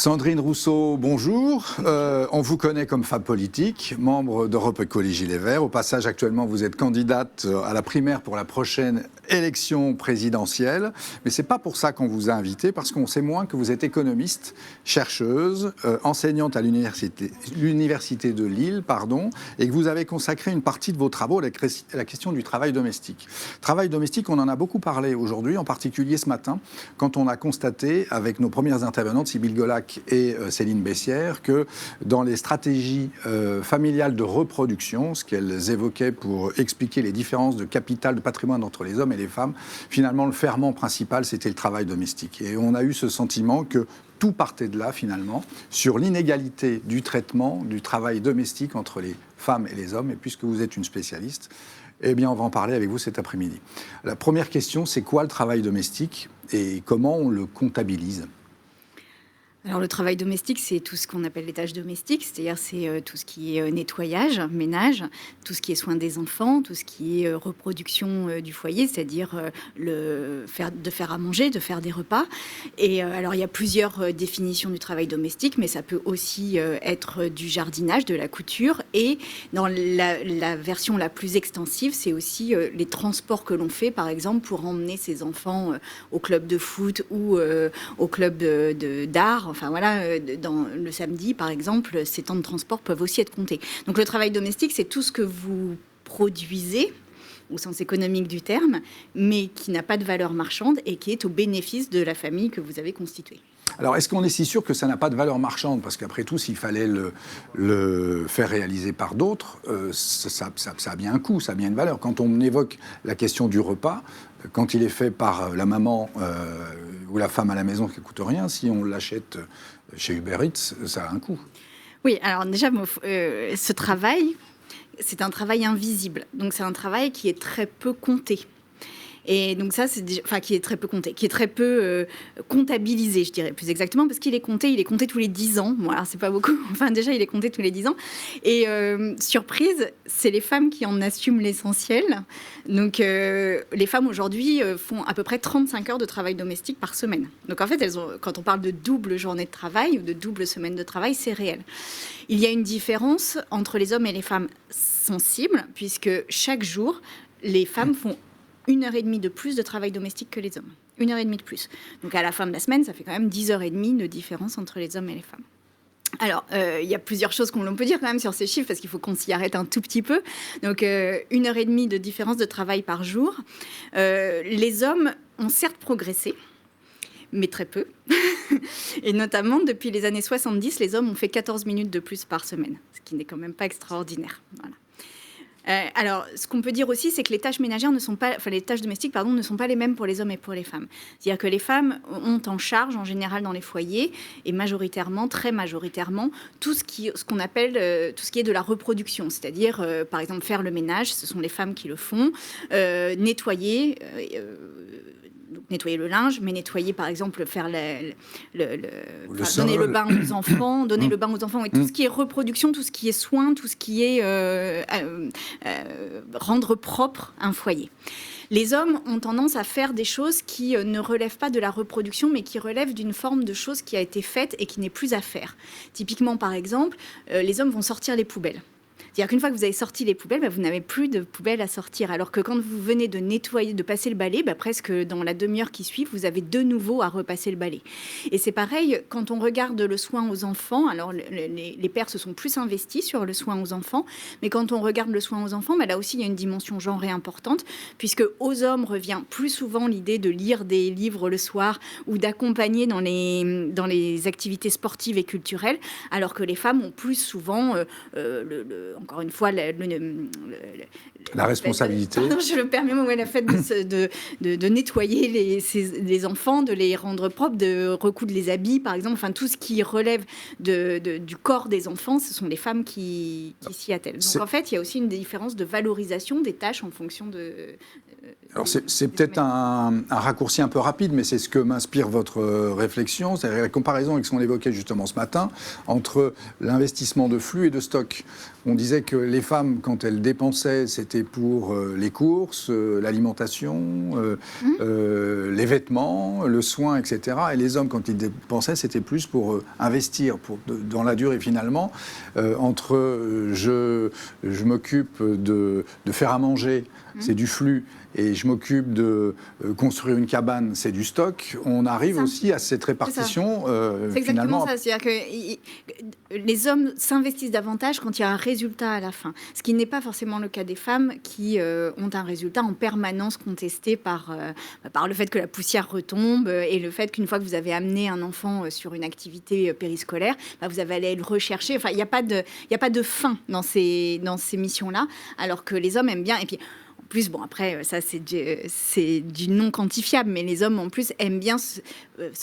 Sandrine Rousseau, bonjour. On vous connaît comme femme politique, membre d'Europe Écologie Les Verts. Au passage, actuellement, vous êtes candidate à la primaire pour la prochaine élection présidentielle. Mais ce n'est pas pour ça qu'on vous a invité, parce qu'on sait moins que vous êtes économiste, chercheuse, enseignante à l'université de Lille, et que vous avez consacré une partie de vos travaux à la question du travail domestique. Travail domestique, on en a beaucoup parlé aujourd'hui, en particulier ce matin, quand on a constaté, avec nos premières intervenantes, Sybille Golac et Céline Bessières, que dans les stratégies familiales de reproduction, ce qu'elles évoquaient pour expliquer les différences de capital, de patrimoine entre les hommes et les femmes, finalement le ferment principal c'était le travail domestique. Et on a eu ce sentiment que tout partait de là finalement, sur l'inégalité du traitement du travail domestique entre les femmes et les hommes. Et puisque vous êtes une spécialiste, eh bien on va en parler avec vous cet après-midi. La première question, c'est quoi le travail domestique et comment on le comptabilise ? Alors le travail domestique, c'est tout ce qu'on appelle les tâches domestiques, c'est-à-dire c'est tout ce qui est nettoyage, ménage, tout ce qui est soin des enfants, tout ce qui est reproduction du foyer, c'est-à-dire de faire à manger, de faire des repas. Et alors il y a plusieurs définitions du travail domestique, mais ça peut aussi être du jardinage, de la couture. Et dans la version la plus extensive, c'est aussi les transports que l'on fait, par exemple, pour emmener ses enfants au club de foot ou au club d'art. Enfin voilà, dans le samedi, par exemple, ces temps de transport peuvent aussi être comptés. Donc le travail domestique, c'est tout ce que vous produisez, au sens économique du terme, mais qui n'a pas de valeur marchande et qui est au bénéfice de la famille que vous avez constituée. Alors, est-ce qu'on est si sûr que ça n'a pas de valeur marchande ? Parce qu'après tout, s'il fallait le faire réaliser par d'autres, ça a bien un coût, ça a bien une valeur. Quand on évoque la question du repas, quand il est fait par la maman ou la femme à la maison qui ne coûte rien, si on l'achète chez Uber Eats, ça a un coût. Oui, alors déjà, ce travail, c'est un travail invisible. Donc, c'est un travail qui est très peu compté. Et donc ça, c'est déjà, qui est très peu compté, qui est très peu comptabilisé, je dirais plus exactement, parce qu'il est compté tous les 10 ans. Bon, alors c'est pas beaucoup, enfin déjà il est compté tous les 10 ans. Et surprise, c'est les femmes qui en assument l'essentiel. Donc les femmes aujourd'hui font à peu près 35 heures de travail domestique par semaine. Donc en fait, quand on parle de double journée de travail ou de double semaine de travail, c'est réel. Il y a une différence entre les hommes et les femmes sensibles, puisque chaque jour, les femmes font 1h30 de plus de travail domestique que les hommes. 1h30 de plus. Donc à la fin de la semaine, ça fait quand même 10h30 de différence entre les hommes et les femmes. Alors, il y a plusieurs choses qu'on peut dire quand même sur ces chiffres, parce qu'il faut qu'on s'y arrête un tout petit peu. Donc, 1h30 de différence de travail par jour. Les hommes ont certes progressé, mais très peu. Et notamment, depuis les années 70, les hommes ont fait 14 minutes de plus par semaine, ce qui n'est quand même pas extraordinaire. Voilà. Alors, ce qu'on peut dire aussi, c'est que les tâches ménagères les tâches domestiques, ne sont pas les mêmes pour les hommes et pour les femmes. C'est-à-dire que les femmes ont en charge, en général, dans les foyers, et très majoritairement, tout ce qu'on appelle tout ce qui est de la reproduction. C'est-à-dire, par exemple, faire le ménage, ce sont les femmes qui le font, nettoyer le linge, mais nettoyer, par exemple, faire donner le bain aux enfants, et tout ce qui est reproduction, tout ce qui est soin, tout ce qui est rendre propre un foyer. Les hommes ont tendance à faire des choses qui ne relèvent pas de la reproduction, mais qui relèvent d'une forme de chose qui a été faite et qui n'est plus à faire. Typiquement, par exemple, les hommes vont sortir les poubelles. C'est-à-dire qu'une fois que vous avez sorti les poubelles, vous n'avez plus de poubelles à sortir. Alors que quand vous venez de nettoyer, de passer le balai, presque dans la demi-heure qui suit, vous avez de nouveau à repasser le balai. Et c'est pareil, quand on regarde le soin aux enfants, alors les pères se sont plus investis sur le soin aux enfants, mais quand on regarde le soin aux enfants, là aussi il y a une dimension genrée importante, puisque aux hommes revient plus souvent l'idée de lire des livres le soir ou d'accompagner dans les activités sportives et culturelles, alors que les femmes ont plus souvent encore une fois, la responsabilité. Pardon, je me permets, le fait de nettoyer les enfants, de les rendre propres, de recoudre les habits, par exemple. Enfin, tout ce qui relève du corps des enfants, ce sont les femmes qui s'y attellent. Donc, en fait, il y a aussi une différence de valorisation des tâches en fonction de... Alors, c'est peut-être un raccourci un peu rapide, mais c'est ce que m'inspire votre réflexion, c'est-à-dire la comparaison avec ce qu'on évoquait justement ce matin, entre l'investissement de flux et de stock. On disait disait que les femmes, quand elles dépensaient, c'était pour les courses, l'alimentation, les vêtements, le soin, etc. Et les hommes, quand ils dépensaient, c'était plus pour investir dans la durée. Finalement, entre je m'occupe de faire à manger, c'est du flux, et je m'occupe de construire une cabane, c'est du stock, on arrive aussi à cette répartition. C'est exactement ça. C'est-à-dire que les hommes s'investissent davantage quand il y a un résultat à la fin. Ce qui n'est pas forcément le cas des femmes qui ont un résultat en permanence contesté par le fait que la poussière retombe et le fait qu'une fois que vous avez amené un enfant sur une activité périscolaire, vous avez allé le rechercher. Enfin, il n'y a pas de fin dans ces missions-là, alors que les hommes aiment bien. Et puis, en plus, bon, après, ça, c'est du non quantifiable, mais les hommes, en plus, aiment bien se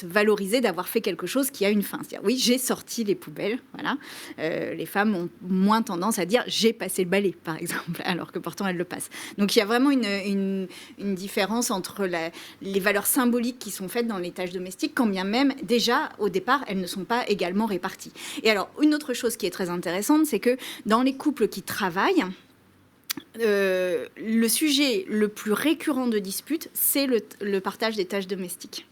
valoriser d'avoir fait quelque chose qui a une fin. C'est-à-dire, oui, j'ai sorti les poubelles, voilà. Les femmes ont moins tendance à dire « j'ai passé le balai », par exemple, alors que pourtant, elles le passent. Donc, il y a vraiment une différence entre les valeurs symboliques qui sont faites dans les tâches domestiques, quand bien même, déjà, au départ, elles ne sont pas également réparties. Et alors, une autre chose qui est très intéressante, c'est que dans les couples qui travaillent, le sujet le plus récurrent de dispute, c'est le partage des tâches domestiques.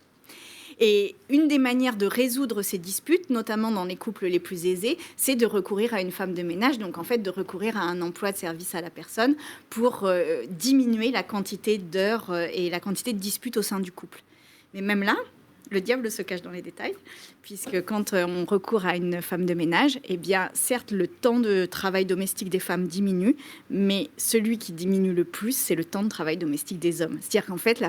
Et une des manières de résoudre ces disputes, notamment dans les couples les plus aisés, c'est de recourir à une femme de ménage, donc en fait de recourir à un emploi de service à la personne pour diminuer la quantité d'heures et la quantité de disputes au sein du couple. Mais même là, le diable se cache dans les détails, puisque quand on recourt à une femme de ménage, eh bien, certes, le temps de travail domestique des femmes diminue, mais celui qui diminue le plus, c'est le temps de travail domestique des hommes. C'est-à-dire qu'en fait,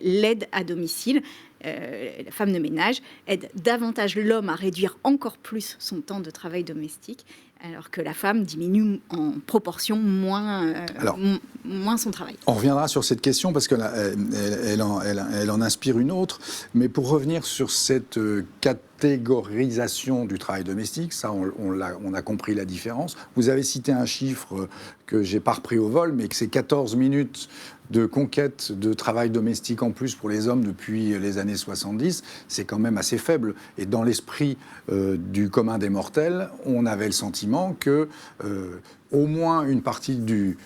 l'aide à domicile, la femme de ménage aide davantage l'homme à réduire encore plus son temps de travail domestique, alors que la femme diminue en proportion moins son travail. On reviendra sur cette question parce qu'elle en inspire une autre. Mais pour revenir sur cette catégorisation du travail domestique, ça, on a compris la différence. Vous avez cité un chiffre que je n'ai pas repris au vol, mais que c'est 14 minutes de conquête de travail domestique en plus pour les hommes depuis les années 70, c'est quand même assez faible. Et dans l'esprit du commun des mortels, on avait le sentiment que au moins une partie du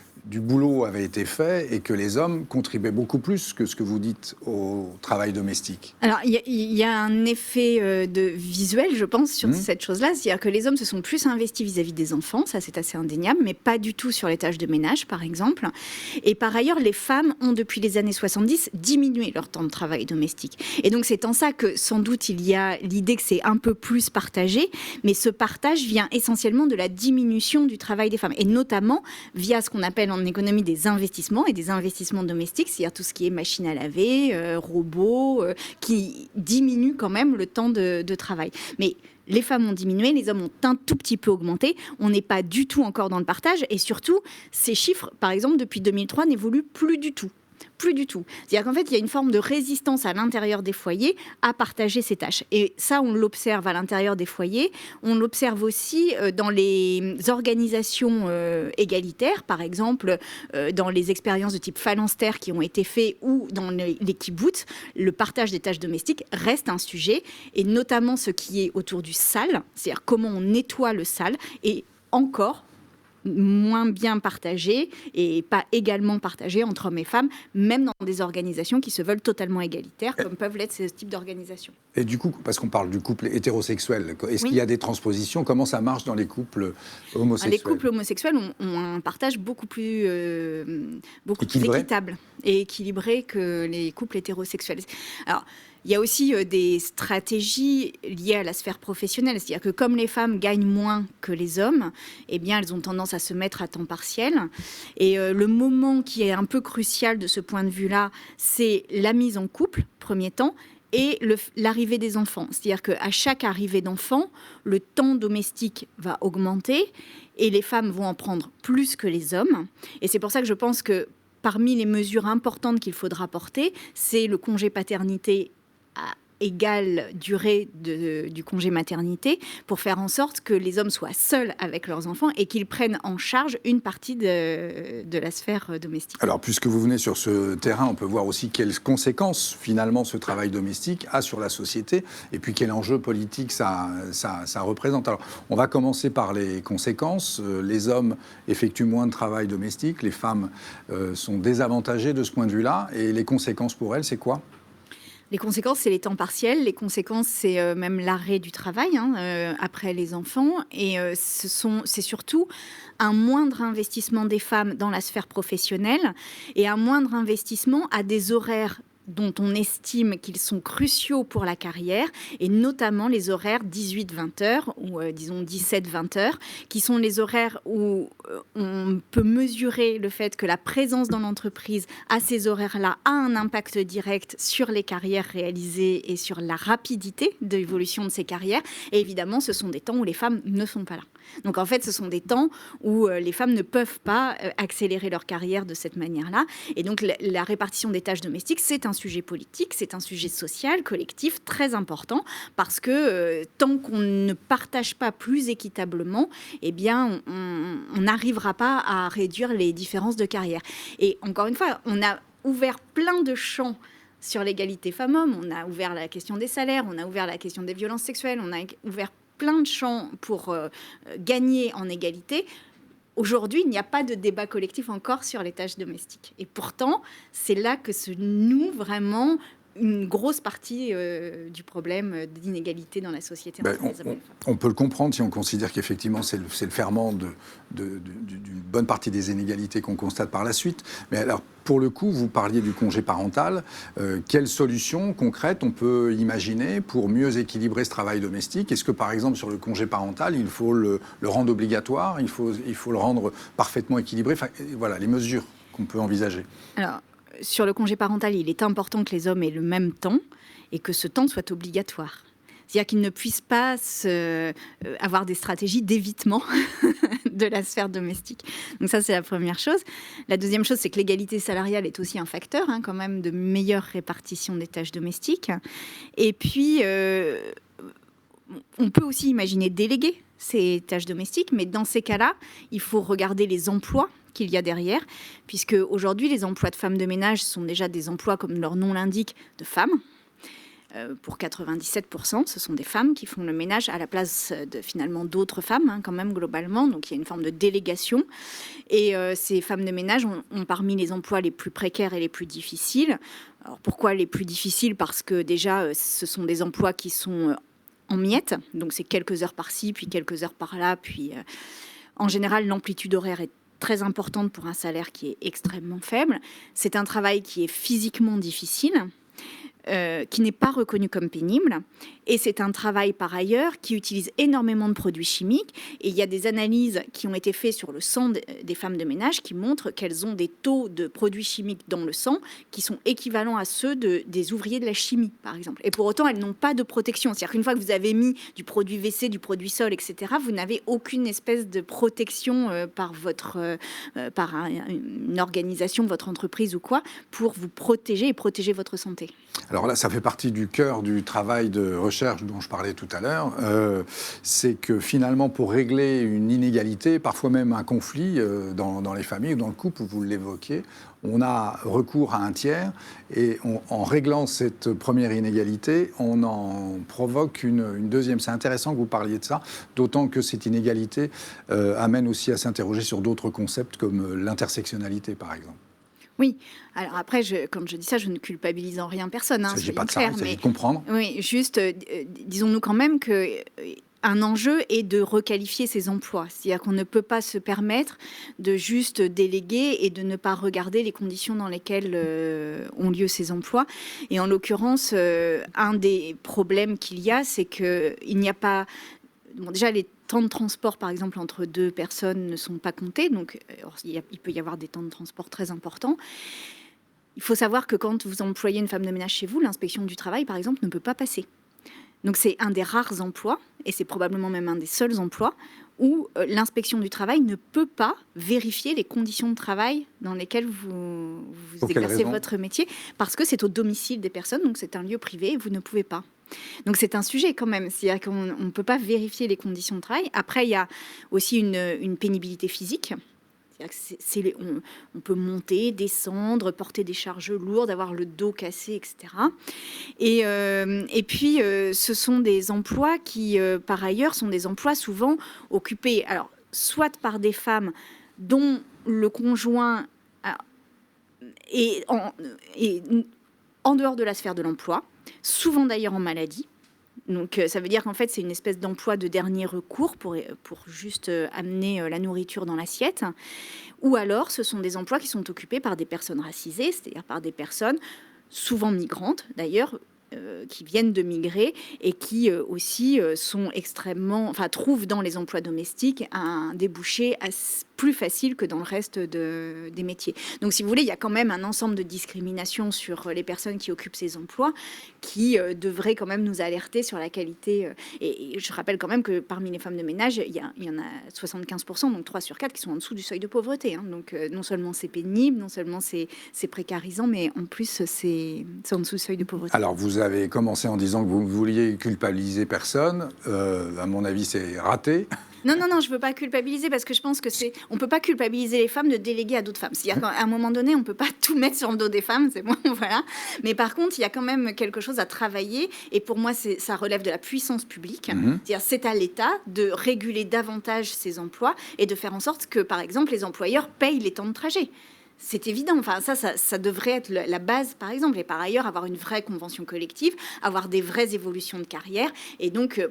boulot avait été fait et que les hommes contribuaient beaucoup plus que ce que vous dites au travail domestique. Alors, il y a un effet visuel, je pense, sur cette chose-là. C'est-à-dire que les hommes se sont plus investis vis-à-vis des enfants, ça c'est assez indéniable, mais pas du tout sur les tâches de ménage, par exemple. Et par ailleurs, les femmes ont, depuis les années 70, diminué leur temps de travail domestique. Et donc, c'est en ça que, sans doute, il y a l'idée que c'est un peu plus partagé, mais ce partage vient essentiellement de la diminution du travail des femmes, et notamment via ce qu'on appelle en économie des investissements et des investissements domestiques, c'est-à-dire tout ce qui est machine à laver, robots, qui diminuent quand même le temps de travail. Mais les femmes ont diminué, les hommes ont un tout petit peu augmenté. On n'est pas du tout encore dans le partage. Et surtout, ces chiffres, par exemple, depuis 2003, n'évoluent plus du tout. Plus du tout. C'est-à-dire qu'en fait, il y a une forme de résistance à l'intérieur des foyers à partager ces tâches. Et ça, on l'observe à l'intérieur des foyers. On l'observe aussi dans les organisations égalitaires, par exemple, dans les expériences de type phalanstère qui ont été faites ou dans les kibbutz. Le partage des tâches domestiques reste un sujet, et notamment ce qui est autour du sale, c'est-à-dire comment on nettoie le sale, et encore moins bien partagé et pas également partagé entre hommes et femmes, même dans des organisations qui se veulent totalement égalitaires, comme peuvent l'être ce type d'organisations. Et du coup, parce qu'on parle du couple hétérosexuel, est-ce qu'il y a des transpositions? Comment ça marche dans les couples homosexuels? Les couples homosexuels ont un partage beaucoup plus équitable et équilibré que les couples hétérosexuels. Alors, il y a aussi des stratégies liées à la sphère professionnelle. C'est-à-dire que comme les femmes gagnent moins que les hommes, eh bien, elles ont tendance à se mettre à temps partiel. Et le moment qui est un peu crucial de ce point de vue-là, c'est la mise en couple, premier temps, et l'arrivée des enfants. C'est-à-dire qu'à chaque arrivée d'enfant, le temps domestique va augmenter et les femmes vont en prendre plus que les hommes. Et c'est pour ça que je pense que parmi les mesures importantes qu'il faudra porter, c'est le congé paternité égale durée du congé maternité pour faire en sorte que les hommes soient seuls avec leurs enfants et qu'ils prennent en charge une partie de la sphère domestique. Alors, puisque vous venez sur ce terrain, on peut voir aussi quelles conséquences, finalement, ce travail domestique a sur la société et puis quel enjeu politique ça représente. Alors, on va commencer par les conséquences. Les hommes effectuent moins de travail domestique, les femmes sont désavantagées de ce point de vue-là. Et les conséquences pour elles, c'est quoi ? Les conséquences, c'est les temps partiels. Les conséquences, c'est même l'arrêt du travail après les enfants. Et c'est surtout un moindre investissement des femmes dans la sphère professionnelle et un moindre investissement à des horaires dont on estime qu'ils sont cruciaux pour la carrière, et notamment les horaires 18-20 heures, ou disons 17-20 heures, qui sont les horaires où on peut mesurer le fait que la présence dans l'entreprise à ces horaires-là a un impact direct sur les carrières réalisées et sur la rapidité d'évolution de ces carrières. Et évidemment, ce sont des temps où les femmes ne sont pas là. Donc en fait, ce sont des temps où les femmes ne peuvent pas accélérer leur carrière de cette manière-là. Et donc la répartition des tâches domestiques, c'est un sujet politique, c'est un sujet social, collectif, très important, parce que tant qu'on ne partage pas plus équitablement, eh bien, on n'arrivera pas à réduire les différences de carrière. Et encore une fois, on a ouvert plein de champs sur l'égalité femmes-hommes, on a ouvert la question des salaires, on a ouvert la question des violences sexuelles, on a ouvert plein de champs pour gagner en égalité. Aujourd'hui, il n'y a pas de débat collectif encore sur les tâches domestiques. Et pourtant, c'est là que se noue vraiment une grosse partie du problème d'inégalité dans la société. On peut le comprendre si on considère qu'effectivement c'est le ferment d'une bonne partie des inégalités qu'on constate par la suite. Mais alors, pour le coup, vous parliez du congé parental. Quelles solutions concrètes on peut imaginer pour mieux équilibrer ce travail domestique ? Est-ce que, par exemple, sur le congé parental, il faut le rendre obligatoire ? Il faut le rendre parfaitement équilibré ? Enfin, voilà, les mesures qu'on peut envisager. Alors, sur le congé parental, il est important que les hommes aient le même temps et que ce temps soit obligatoire. C'est-à-dire qu'ils ne puissent pas avoir des stratégies d'évitement de la sphère domestique. Donc ça, c'est la première chose. La deuxième chose, c'est que l'égalité salariale est aussi un facteur quand même de meilleure répartition des tâches domestiques. Et puis, on peut aussi imaginer déléguer ces tâches domestiques, mais dans ces cas-là, il faut regarder les emplois qu'il y a derrière, puisque aujourd'hui, les emplois de femmes de ménage sont déjà des emplois, comme leur nom l'indique, de femmes. Pour 97%, ce sont des femmes qui font le ménage à la place de finalement d'autres femmes, quand même globalement. Donc il y a une forme de délégation. Et ces femmes de ménage ont parmi les emplois les plus précaires et les plus difficiles. Alors pourquoi les plus difficiles ? Parce que déjà, ce sont des emplois qui sont en miettes. Donc c'est quelques heures par-ci, puis quelques heures par-là. Puis en général, l'amplitude horaire est très importante pour un salaire qui est extrêmement faible. C'est un travail qui est physiquement difficile, qui n'est pas reconnu comme pénible. Et c'est un travail, par ailleurs, qui utilise énormément de produits chimiques. Et il y a des analyses qui ont été faites sur le sang des femmes de ménage qui montrent qu'elles ont des taux de produits chimiques dans le sang qui sont équivalents à ceux des ouvriers de la chimie, par exemple. Et pour autant, elles n'ont pas de protection. C'est-à-dire qu'une fois que vous avez mis du produit WC, du produit sol, etc., vous n'avez aucune espèce de protection par une organisation, votre entreprise ou quoi, pour vous protéger et protéger votre santé. Alors là, ça fait partie du cœur du travail de recherche dont je parlais tout à l'heure. C'est que finalement, pour régler une inégalité, parfois même un conflit dans les familles ou dans le couple, vous l'évoquiez, on a recours à un tiers et en réglant cette première inégalité, on en provoque une deuxième. C'est intéressant que vous parliez de ça, d'autant que cette inégalité amène aussi à s'interroger sur d'autres concepts comme l'intersectionnalité, par exemple. Oui, alors après, quand je dis ça, je ne culpabilise en rien personne. Il ne s'agit pas de ça, il s'agit de comprendre. Oui, juste, disons-nous quand même qu'un enjeu est de requalifier ces emplois. C'est-à-dire qu'on ne peut pas se permettre de juste déléguer et de ne pas regarder les conditions dans lesquelles ont lieu ces emplois. Et en l'occurrence, un des problèmes qu'il y a, c'est qu'il n'y a pas... Bon, déjà, les temps de transport, par exemple, entre deux personnes ne sont pas comptés. Donc, il peut y avoir des temps de transport très importants. Il faut savoir que quand vous employez une femme de ménage chez vous, l'inspection du travail, par exemple, ne peut pas passer. Donc c'est un des rares emplois, et c'est probablement même un des seuls emplois, où l'inspection du travail ne peut pas vérifier les conditions de travail dans lesquelles vous exercez votre métier, parce que c'est au domicile des personnes, donc c'est un lieu privé et vous ne pouvez pas. Donc c'est un sujet quand même, c'est-à-dire qu'on ne peut pas vérifier les conditions de travail. Après, il y a aussi une pénibilité physique. On peut monter, descendre, porter des charges lourdes, avoir le dos cassé, etc. Et puis, ce sont des emplois qui, par ailleurs, sont des emplois souvent occupés, alors, soit par des femmes dont le conjoint est en dehors de la sphère de l'emploi, souvent d'ailleurs en maladie. Donc ça veut dire qu'en fait c'est une espèce d'emploi de dernier recours pour juste amener la nourriture dans l'assiette. Ou alors ce sont des emplois qui sont occupés par des personnes racisées, c'est-à-dire par des personnes souvent migrantes d'ailleurs, qui viennent de migrer et qui aussi sont trouvent dans les emplois domestiques un débouché plus facile que dans le reste des métiers. Donc, si vous voulez, il y a quand même un ensemble de discriminations sur les personnes qui occupent ces emplois qui devraient quand même nous alerter sur la qualité. Et je rappelle quand même que parmi les femmes de ménage, il y en a 75%, donc 3 sur 4, qui sont en dessous du seuil de pauvreté. Hein. Donc, non seulement c'est pénible, non seulement c'est précarisant, mais en plus, c'est en dessous du seuil de pauvreté. Alors, vous avez commencé en disant que vous ne vouliez culpabiliser personne. À mon avis, c'est raté. Non, je ne veux pas culpabiliser parce que je pense que on ne peut pas culpabiliser les femmes de déléguer à d'autres femmes. C'est-à-dire qu'à un moment donné, on ne peut pas tout mettre sur le dos des femmes, c'est bon, voilà. Mais par contre, il y a quand même quelque chose à travailler et pour moi, ça relève de la puissance publique. C'est-à-dire c'est à l'État de réguler davantage ces emplois et de faire en sorte que, par exemple, les employeurs payent les temps de trajet. C'est évident, enfin ça devrait être la base par exemple, et par ailleurs avoir une vraie convention collective, avoir des vraies évolutions de carrière et donc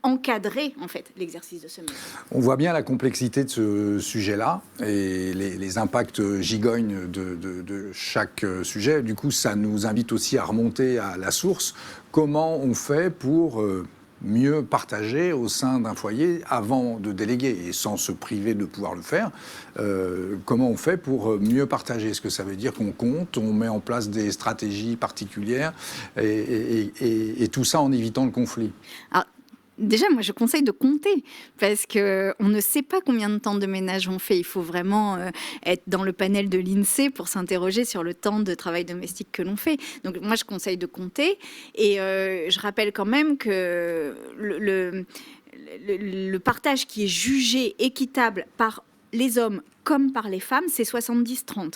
encadrer en fait l'exercice de ce métier. On voit bien la complexité de ce sujet-là et les impacts gigognes de chaque sujet. Du coup, ça nous invite aussi à remonter à la source. Comment on fait pour mieux partager au sein d'un foyer avant de déléguer et sans se priver de pouvoir le faire. Comment on fait pour mieux partager? Est-ce que ça veut dire qu'on compte, on met en place des stratégies particulières et tout ça en évitant le conflit? Déjà, moi, je conseille de compter parce qu'on ne sait pas combien de temps de ménage on fait. Il faut vraiment être dans le panel de l'INSEE pour s'interroger sur le temps de travail domestique que l'on fait. Donc, moi, je conseille de compter. Et je rappelle quand même que le partage qui est jugé équitable par les hommes comme par les femmes, c'est 70-30.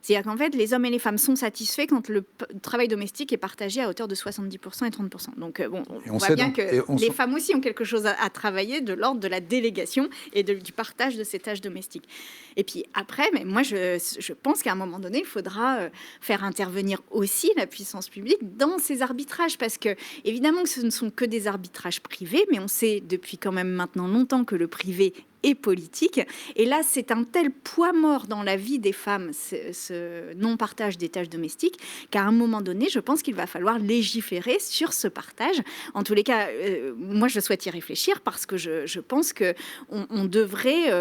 C'est-à-dire qu'en fait, les hommes et les femmes sont satisfaits quand le travail domestique est partagé à hauteur de 70% et 30%. Donc, on voit bien que les femmes aussi ont quelque chose à travailler de l'ordre de la délégation et du partage de ces tâches domestiques. Et puis après, mais moi, je pense qu'à un moment donné, il faudra faire intervenir aussi la puissance publique dans ces arbitrages, parce que, évidemment, que ce ne sont que des arbitrages privés, mais on sait depuis quand même maintenant longtemps que le privé et politique. Et là, c'est un tel poids mort dans la vie des femmes, ce non-partage des tâches domestiques, qu'à un moment donné, je pense qu'il va falloir légiférer sur ce partage. En tous les cas, moi, je souhaite y réfléchir parce que je pense qu'on devrait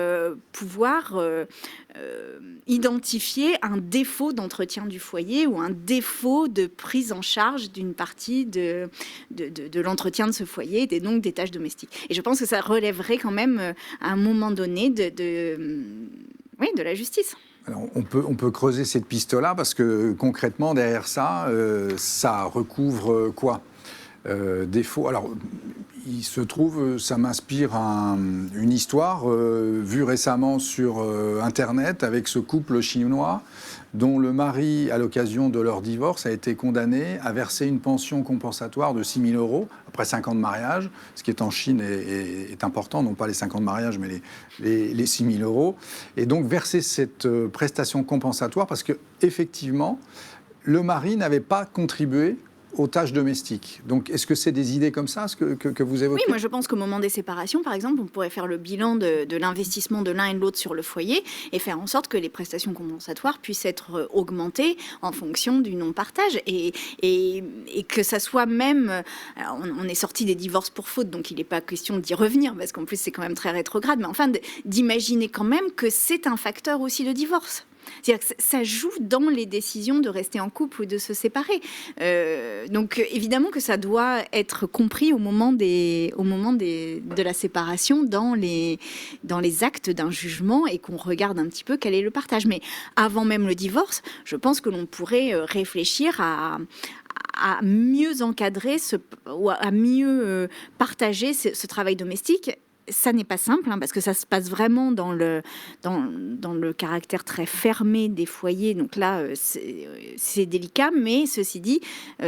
pouvoir identifier un défaut d'entretien du foyer ou un défaut de prise en charge d'une partie de l'entretien de ce foyer et donc des tâches domestiques. Et je pense que ça relèverait quand même à un moment donné de la justice. Alors, on peut creuser cette piste-là parce que concrètement, derrière ça, ça recouvre quoi? Défaut. Alors, il se trouve, ça m'inspire une histoire vue récemment sur Internet avec ce couple chinois dont le mari, à l'occasion de leur divorce, a été condamné à verser une pension compensatoire de 6 000 € après 5 ans de mariage, ce qui est en Chine est important, non pas les 5 ans de mariage, mais les 6 000 €. Et donc verser cette prestation compensatoire parce qu'effectivement, le mari n'avait pas contribué aux tâches domestiques. Donc, est-ce que c'est des idées comme ça que vous évoquez? Oui, moi je pense qu'au moment des séparations, par exemple, on pourrait faire le bilan de l'investissement de l'un et de l'autre sur le foyer et faire en sorte que les prestations compensatoires puissent être augmentées en fonction du non-partage et que ça soit même... Alors, on est sorti des divorces pour faute, donc il n'est pas question d'y revenir, parce qu'en plus c'est quand même très rétrograde, mais enfin d'imaginer quand même que c'est un facteur aussi de divorce. C'est-à-dire que ça joue dans les décisions de rester en couple ou de se séparer. Donc évidemment que ça doit être compris au moment de la séparation dans les actes d'un jugement et qu'on regarde un petit peu quel est le partage. Mais avant même le divorce, je pense que l'on pourrait réfléchir à mieux encadrer ou à mieux partager ce travail domestique. Ça n'est pas simple, parce que ça se passe vraiment dans le caractère très fermé des foyers. Donc là, c'est délicat, mais ceci dit,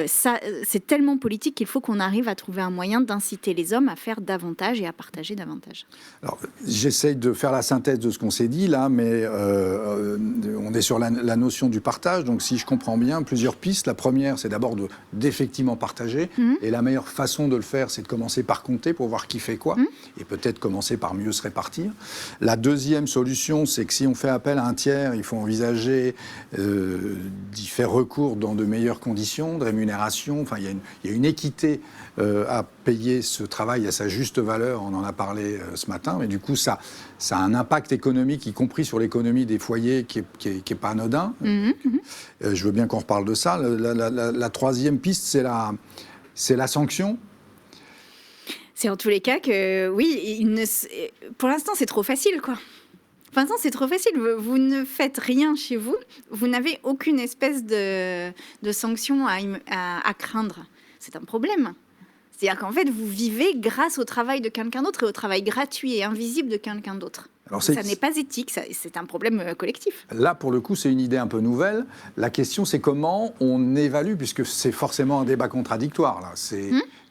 c'est tellement politique qu'il faut qu'on arrive à trouver un moyen d'inciter les hommes à faire davantage et à partager davantage. Alors, j'essaye de faire la synthèse de ce qu'on s'est dit là, mais on est sur la notion du partage. Donc, si je comprends bien, plusieurs pistes. La première, c'est d'abord d'effectivement partager. Et la meilleure façon de le faire, c'est de commencer par compter pour voir qui fait quoi. Et peut-être commencer par mieux se répartir. La deuxième solution, c'est que si on fait appel à un tiers, il faut envisager d'y faire recours dans de meilleures conditions de rémunération. Enfin, il y a une équité à payer ce travail à sa juste valeur. On en a parlé ce matin, mais du coup, ça a un impact économique, y compris sur l'économie des foyers, qui est pas anodin. Je veux bien qu'on reparle de ça. La troisième piste, c'est la sanction. C'est en tous les cas que, oui, pour l'instant, c'est trop facile, quoi. Pour l'instant, c'est trop facile. Vous ne faites rien chez vous. Vous n'avez aucune espèce de sanction à craindre. C'est un problème. C'est-à-dire qu'en fait, vous vivez grâce au travail de quelqu'un d'autre et au travail gratuit et invisible de quelqu'un d'autre. Alors ça n'est pas éthique, c'est un problème collectif. Là, pour le coup, c'est une idée un peu nouvelle. La question, c'est comment on évalue, puisque c'est forcément un débat contradictoire. Là.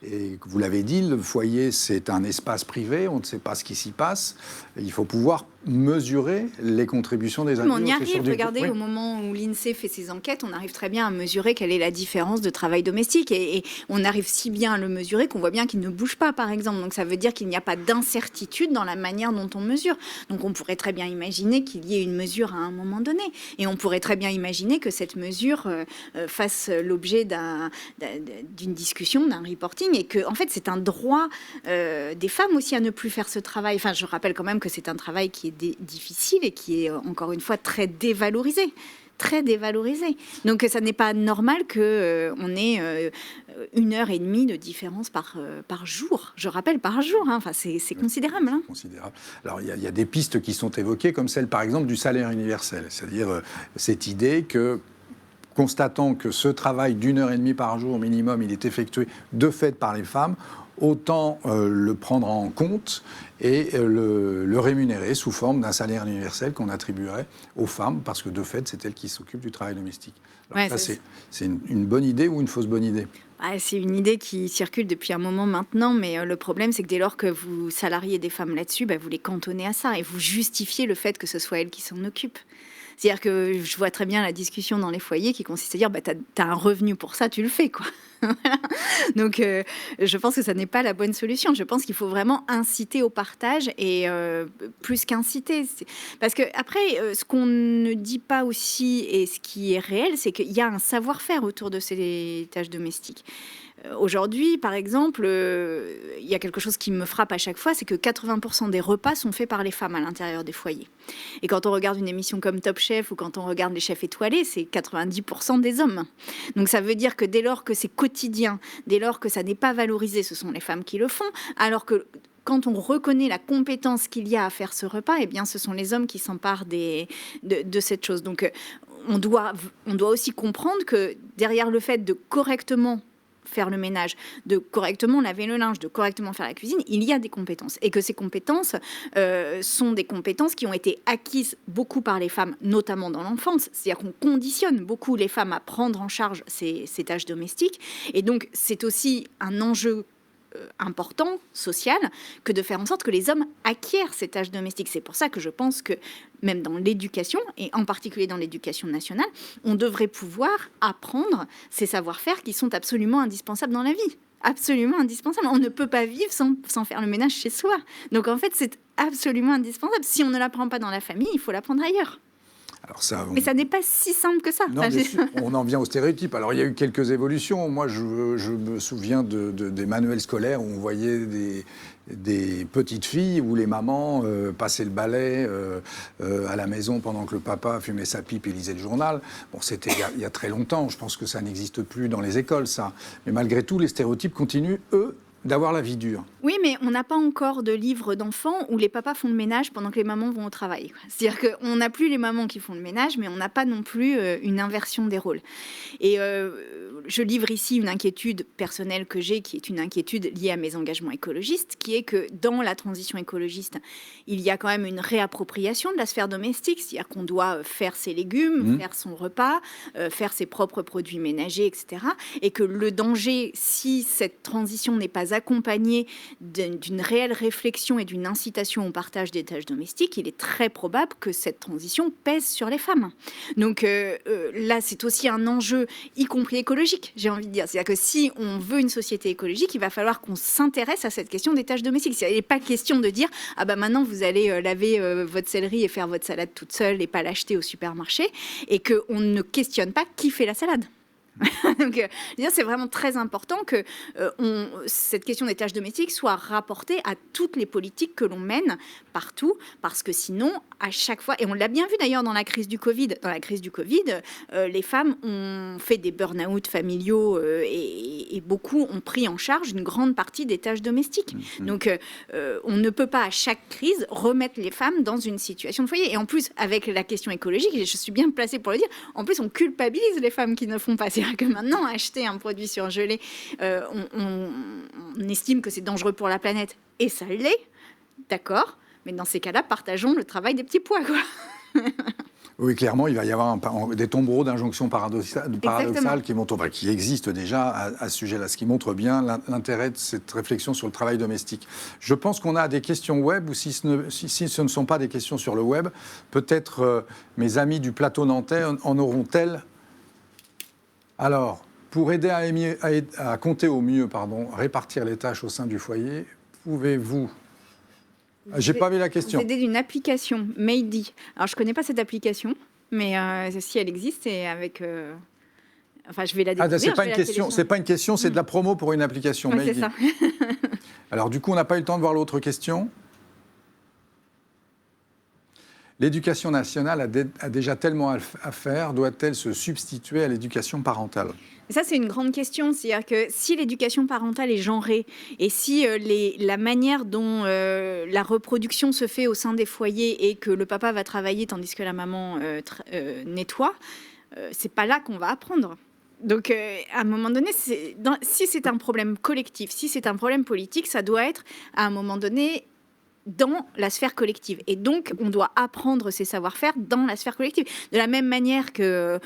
Et vous l'avez dit, le foyer, c'est un espace privé, on ne sait pas ce qui s'y passe. Il faut pouvoir mesurer les contributions des individus. On y arrive, regardez, au moment où l'INSEE fait ses enquêtes, on arrive très bien à mesurer quelle est la différence de travail domestique. Et on arrive si bien à le mesurer qu'on voit bien qu'il ne bouge pas, par exemple. Donc ça veut dire qu'il n'y a pas d'incertitude dans la manière dont on mesure. Donc on pourrait très bien imaginer qu'il y ait une mesure à un moment donné. Et on pourrait très bien imaginer que cette mesure fasse l'objet d'une discussion, d'un reporting, et que en fait c'est un droit des femmes aussi à ne plus faire ce travail. Enfin, je rappelle quand même que c'est un travail qui est difficile et qui est encore une fois très dévalorisé. Donc ça n'est pas normal qu'on ait 1h30 de différence par jour. Je rappelle, par jour. Enfin, c'est considérable. Considérable. Alors, il y a des pistes qui sont évoquées, comme celle, par exemple, du salaire universel. C'est-à-dire cette idée que, constatant que ce travail d'1h30 par jour minimum, il est effectué de fait par les femmes, autant le prendre en compte et le rémunérer sous forme d'un salaire universel qu'on attribuerait aux femmes, parce que de fait, c'est elles qui s'occupent du travail domestique. Alors, c'est une bonne idée ou une fausse bonne idée ? C'est une idée qui circule depuis un moment maintenant, mais le problème, c'est que dès lors que vous salariez des femmes là-dessus, vous les cantonnez à ça et vous justifiez le fait que ce soit elles qui s'en occupent. C'est-à-dire que je vois très bien la discussion dans les foyers qui consiste à dire t'as un revenu pour ça, tu le fais, quoi. Donc, je pense que ça n'est pas la bonne solution. Je pense qu'il faut vraiment inciter au partage et plus qu'inciter. Parce que après, ce qu'on ne dit pas aussi et ce qui est réel, c'est qu'il y a un savoir-faire autour de ces tâches domestiques. Aujourd'hui, par exemple, il y a quelque chose qui me frappe à chaque fois, c'est que 80% des repas sont faits par les femmes à l'intérieur des foyers. Et quand on regarde une émission comme Top Chef ou quand on regarde les chefs étoilés, c'est 90% des hommes. Donc ça veut dire que dès lors que c'est quotidien, dès lors que ça n'est pas valorisé, ce sont les femmes qui le font, alors que quand on reconnaît la compétence qu'il y a à faire ce repas, eh bien, ce sont les hommes qui s'emparent de cette chose. Donc on doit aussi comprendre que derrière le fait de correctement faire le ménage, de correctement laver le linge, de correctement faire la cuisine, il y a des compétences. Et que ces compétences sont des compétences qui ont été acquises beaucoup par les femmes, notamment dans l'enfance. C'est-à-dire qu'on conditionne beaucoup les femmes à prendre en charge ces tâches domestiques. Et donc, c'est aussi un enjeu important, social, que de faire en sorte que les hommes acquièrent ces tâches domestiques. C'est pour ça que je pense que même dans l'éducation, et en particulier dans l'éducation nationale, on devrait pouvoir apprendre ces savoir-faire qui sont absolument indispensables dans la vie. Absolument indispensable. On ne peut pas vivre sans faire le ménage chez soi. Donc en fait, c'est absolument indispensable. Si on ne l'apprend pas dans la famille, il faut l'apprendre ailleurs. Alors ça, Mais ça n'est pas si simple que ça. Non, bien sûr, on en vient aux stéréotypes. Alors, il y a eu quelques évolutions. Moi, je me souviens des manuels scolaires où on voyait des petites filles où les mamans passaient le balai à la maison pendant que le papa fumait sa pipe et lisait le journal. Bon, c'était il y a très longtemps. Je pense que ça n'existe plus dans les écoles, ça. Mais malgré tout, les stéréotypes continuent, eux, d'avoir la vie dure. Oui, mais on n'a pas encore de livres d'enfants où les papas font le ménage pendant que les mamans vont au travail. C'est-à-dire qu'on n'a plus les mamans qui font le ménage, mais on n'a pas non plus une inversion des rôles. Et je livre ici une inquiétude personnelle que j'ai, qui est une inquiétude liée à mes engagements écologistes, qui est que dans la transition écologiste, il y a quand même une réappropriation de la sphère domestique, c'est-à-dire qu'on doit faire ses légumes, faire son repas, faire ses propres produits ménagers, etc. Et que le danger, si cette transition n'est pas accompagnée d'une réelle réflexion et d'une incitation au partage des tâches domestiques, il est très probable que cette transition pèse sur les femmes. Donc là, c'est aussi un enjeu, y compris écologique, j'ai envie de dire. C'est-à-dire que si on veut une société écologique, il va falloir qu'on s'intéresse à cette question des tâches domestiques. Il n'est pas question de dire « Ah bah maintenant, vous allez laver votre céleri et faire votre salade toute seule et pas l'acheter au supermarché » et qu'on ne questionne pas qui fait la salade. Donc, c'est vraiment très important que cette question des tâches domestiques soit rapportée à toutes les politiques que l'on mène partout, parce que sinon, à chaque fois, et on l'a bien vu d'ailleurs dans la crise du Covid, les femmes ont fait des burn-out familiaux et beaucoup ont pris en charge une grande partie des tâches domestiques. Donc, on ne peut pas à chaque crise remettre les femmes dans une situation de foyer. Et en plus, avec la question écologique, et je suis bien placée pour le dire, en plus, on culpabilise les femmes qui ne font pas. C'est-à-dire que maintenant, acheter un produit surgelé, on estime que c'est dangereux pour la planète. Et ça l'est, d'accord. Mais dans ces cas-là, partageons le travail des petits pois, quoi. Oui, clairement, il va y avoir des tombereaux d'injonctions paradoxales qui existent déjà à ce sujet-là, ce qui montre bien l'intérêt de cette réflexion sur le travail domestique. Je pense qu'on a des questions web, ou si ce ne sont pas des questions sur le web, peut-être mes amis du plateau nantais en auront-elles. Alors, pour aider à compter au mieux, répartir les tâches au sein du foyer, pouvez-vous... J'ai pas vu la question. Vous aider d'une application, Maidy. Alors, je connais pas cette application, mais si elle existe, c'est avec... Enfin, je vais la découvrir. C'est pas une question, c'est de la promo pour une application, Maidy. C'est ça. Alors, du coup, on n'a pas eu le temps de voir l'autre question. L'éducation nationale a déjà tellement à faire, doit-elle se substituer à l'éducation parentale ? Ça, c'est une grande question. C'est-à-dire que si l'éducation parentale est genrée et si la manière dont la reproduction se fait au sein des foyers et que le papa va travailler tandis que la maman nettoie, c'est pas là qu'on va apprendre. Donc, à un moment donné, si c'est un problème collectif, si c'est un problème politique, ça doit être, à un moment donné, dans la sphère collective. Et donc, on doit apprendre ces savoir-faire dans la sphère collective. De la même manière que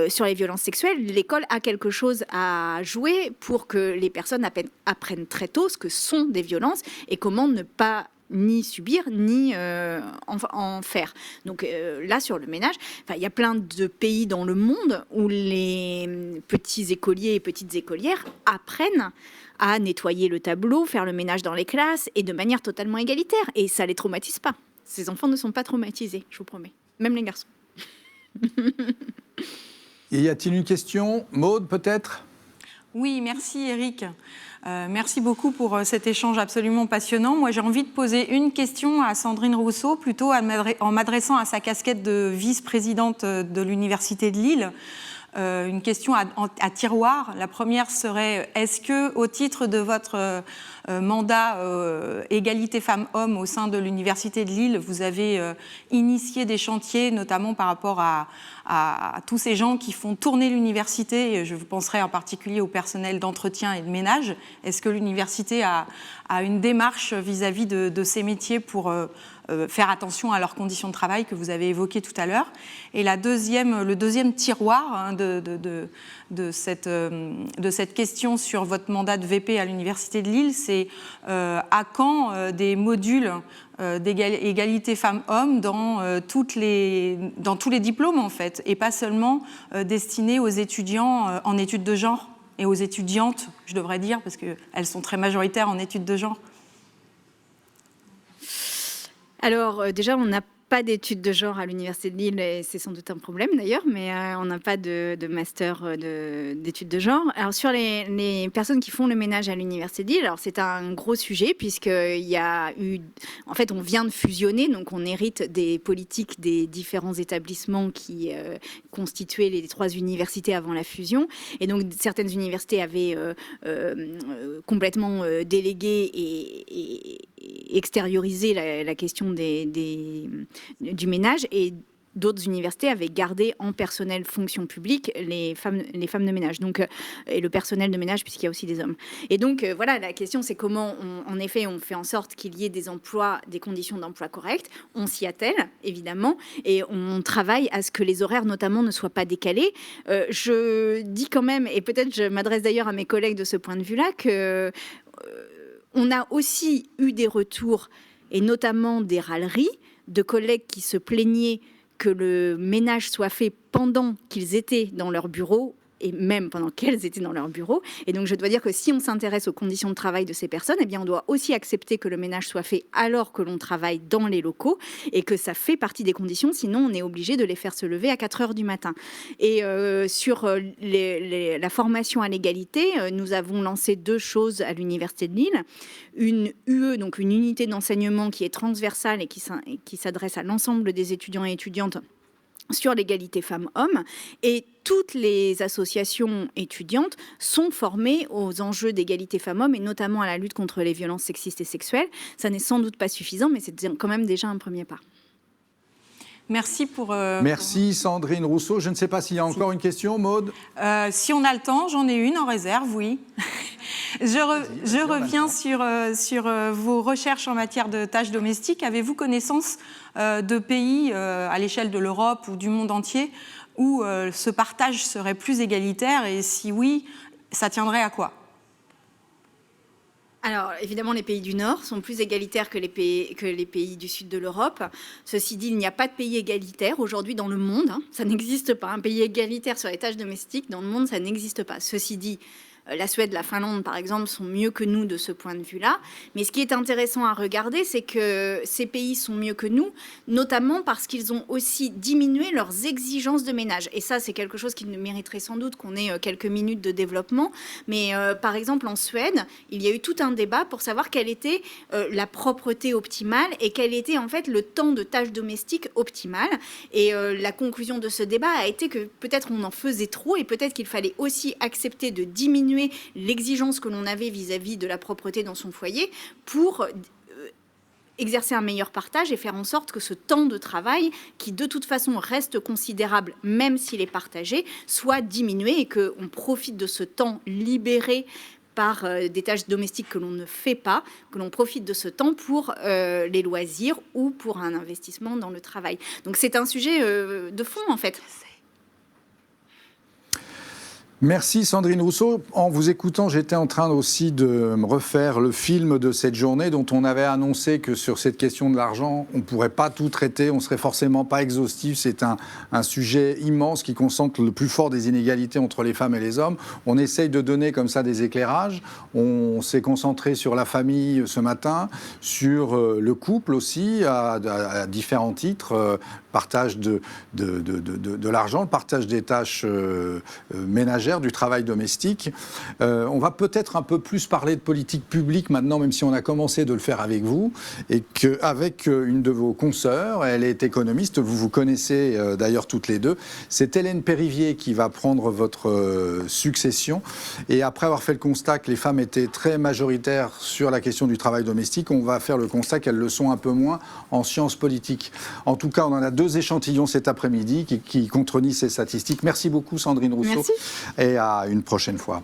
sur les violences sexuelles, l'école a quelque chose à jouer pour que les personnes apprennent très tôt ce que sont des violences et comment ne pas ni subir, ni en faire. Donc là, sur le ménage, il y a plein de pays dans le monde où les petits écoliers et petites écolières apprennent à nettoyer le tableau, faire le ménage dans les classes, et de manière totalement égalitaire. Et ça ne les traumatise pas. Ces enfants ne sont pas traumatisés, je vous promets. Même les garçons. Et y a-t-il une question ? Maude, peut-être ? Oui, merci Eric. Merci beaucoup pour cet échange absolument passionnant. Moi, j'ai envie de poser une question à Sandrine Rousseau, plutôt en m'adressant à sa casquette de vice-présidente de l'Université de Lille. Une question à tiroir. La première serait, est-ce que, au titre de votre mandat égalité femmes-hommes au sein de l'Université de Lille, vous avez initié des chantiers, notamment par rapport à tous ces gens qui font tourner l'université? Je penserai en particulier au personnel d'entretien et de ménage. Est-ce que l'université a une démarche vis-à-vis de ces métiers pour faire attention à leurs conditions de travail que vous avez évoquées tout à l'heure? Et le deuxième tiroir de cette question sur votre mandat de VP à l'Université de Lille, c'est à quand des modules d'égalité femmes-hommes dans tous les diplômes, en fait, et pas seulement destinés aux étudiants en études de genre, et aux étudiantes, je devrais dire, parce qu'elles sont très majoritaires en études de genre. Alors, déjà, on n'a pas d'études de genre à l'Université de Lille, et c'est sans doute un problème d'ailleurs, mais on n'a pas de master d'études de genre. Alors sur les personnes qui font le ménage à l'Université de Lille, alors c'est un gros sujet puisqu'il y a eu, en fait on vient de fusionner, donc on hérite des politiques des différents établissements qui constituaient les 3 universités avant la fusion, et donc certaines universités avaient complètement délégué et extériorisé la question du ménage, et d'autres universités avaient gardé en personnel fonction publique les femmes de ménage, donc, et le personnel de ménage, puisqu'il y a aussi des hommes. Et donc, voilà, la question, c'est comment, en effet, on fait en sorte qu'il y ait des emplois, des conditions d'emploi correctes. On s'y attelle, évidemment, et on travaille à ce que les horaires, notamment, ne soient pas décalés. Je dis quand même, et peut-être je m'adresse d'ailleurs à mes collègues de ce point de vue-là, que on a aussi eu des retours, et notamment des râleries, de collègues qui se plaignaient que le ménage soit fait pendant qu'ils étaient dans leur bureau, et même pendant qu'elles étaient dans leur bureau. Et donc je dois dire que si on s'intéresse aux conditions de travail de ces personnes, eh bien on doit aussi accepter que le ménage soit fait alors que l'on travaille dans les locaux, et que ça fait partie des conditions, sinon on est obligé de les faire se lever à 4 heures du matin. Et sur la formation à l'égalité, nous avons lancé 2 choses à l'Université de Lille. Une UE, donc une unité d'enseignement qui est transversale et qui s'adresse à l'ensemble des étudiants et étudiantes sur l'égalité femmes-hommes, et toutes les associations étudiantes sont formées aux enjeux d'égalité femmes-hommes, et notamment à la lutte contre les violences sexistes et sexuelles. Ça n'est sans doute pas suffisant, mais c'est quand même déjà un premier pas. Merci pour... Merci Sandrine Rousseau. Je ne sais pas s'il y a encore une question, Maude. Si on a le temps, j'en ai une en réserve, oui. Je reviens sur vos recherches en matière de tâches domestiques. Avez-vous connaissance de pays à l'échelle de l'Europe ou du monde entier où ce partage serait plus égalitaire, et si oui, ça tiendrait à quoi ? Alors, évidemment, les pays du Nord sont plus égalitaires que les pays du Sud de l'Europe. Ceci dit, il n'y a pas de pays égalitaire aujourd'hui dans le monde. Ça n'existe pas. Un pays égalitaire sur les tâches domestiques, dans le monde, ça n'existe pas. Ceci dit, la Suède, la Finlande, par exemple, sont mieux que nous de ce point de vue-là. Mais ce qui est intéressant à regarder, c'est que ces pays sont mieux que nous, notamment parce qu'ils ont aussi diminué leurs exigences de ménage. Et ça, c'est quelque chose qui mériterait sans doute qu'on ait quelques minutes de développement. Mais par exemple, en Suède, il y a eu tout un débat pour savoir quelle était la propreté optimale et quel était en fait le temps de tâches domestiques optimal. Et la conclusion de ce débat a été que peut-être on en faisait trop, et peut-être qu'il fallait aussi accepter de diminuer l'exigence que l'on avait vis-à-vis de la propreté dans son foyer pour exercer un meilleur partage et faire en sorte que ce temps de travail, qui de toute façon reste considérable même s'il est partagé, soit diminué, et qu'on profite de ce temps libéré par des tâches domestiques que l'on ne fait pas, que l'on profite de ce temps pour les loisirs ou pour un investissement dans le travail. Donc c'est un sujet de fond en fait. Merci Sandrine Rousseau. En vous écoutant, j'étais en train aussi de me refaire le film de cette journée dont on avait annoncé que sur cette question de l'argent, on ne pourrait pas tout traiter, on ne serait forcément pas exhaustif. C'est un sujet immense qui concentre le plus fort des inégalités entre les femmes et les hommes. On essaye de donner comme ça des éclairages. On s'est concentré sur la famille ce matin, sur le couple aussi, à différents titres. Partage de l'argent, le partage des tâches ménagères, du travail domestique. On va peut-être un peu plus parler de politique publique maintenant, même si on a commencé de le faire avec vous, et qu'avec une de vos consoeurs, elle est économiste, vous vous connaissez d'ailleurs toutes les deux, c'est Hélène Périvier qui va prendre votre succession. Et après avoir fait le constat que les femmes étaient très majoritaires sur la question du travail domestique, on va faire le constat qu'elles le sont un peu moins en sciences politiques. En tout cas, on en a 2 échantillons cet après-midi qui contredisent ces statistiques. Merci beaucoup Sandrine Rousseau. Merci. Et à une prochaine fois.